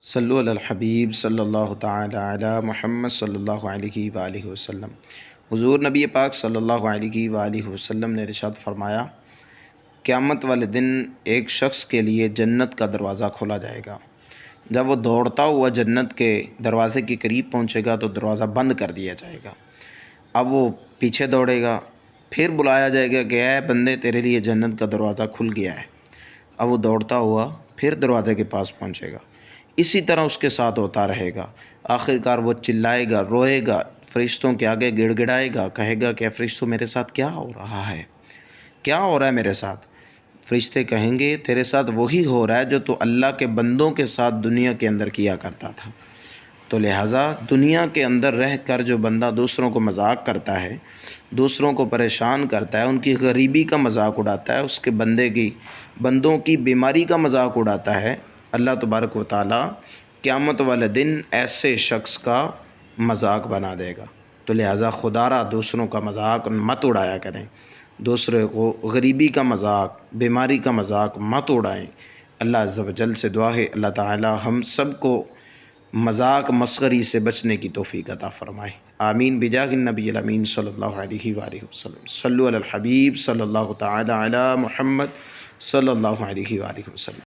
صلو علی الحبیب صلی اللہ تعالی علی محمد صلی اللہ علیہ وآلہ وسلم۔ حضور نبی پاک صلی اللہ علیہ وآلہ وسلم نے ارشاد فرمایا، قیامت والے دن ایک شخص کے لیے جنت کا دروازہ کھولا جائے گا۔ جب وہ دوڑتا ہوا جنت کے دروازے کے قریب پہنچے گا تو دروازہ بند کر دیا جائے گا۔ اب وہ پیچھے دوڑے گا، پھر بلایا جائے گا کہ اے بندے تیرے لیے جنت کا دروازہ کھل گیا ہے۔ اب وہ دوڑتا ہوا پھر دروازے کے پاس پہنچے گا۔ اسی طرح اس کے ساتھ ہوتا رہے گا۔ آخرکار وہ چلائے گا، روئے گا، فرشتوں کے آگے گڑ گڑائے گا، کہے گا کہ فرشتوں میرے ساتھ کیا ہو رہا ہے؟ کیا ہو رہا ہے میرے ساتھ؟ فرشتے کہیں گے تیرے ساتھ وہی ہو رہا ہے جو تو اللہ کے بندوں کے ساتھ دنیا کے اندر کیا کرتا تھا۔ تو لہٰذا دنیا کے اندر رہ کر جو بندہ دوسروں کو مذاق کرتا ہے، دوسروں کو پریشان کرتا ہے، ان کی غریبی کا مذاق اڑاتا ہے، اس کے بندوں کی بیماری کا مذاق اڑاتا ہے، اللہ تبارک و تعالیٰ قیامت والے دن ایسے شخص کا مذاق بنا دے گا۔ تو لہٰذا خدا را دوسروں کا مذاق مت اڑایا کریں، دوسرے کو غریبی کا مذاق، بیماری کا مذاق مت اڑائیں۔ اللہ عز و جل سے دعا ہے اللہ تعالیٰ ہم سب کو مذاق مسخری سے بچنے کی توفیق عطا فرمائے، آمین بجاہ النبی الامین صلی اللہ علیہ وآلہ وسلم۔ صلو علی الحبیب صلی اللہ تعالی علی محمد صلی اللہ علیہ وآلہ وسلم۔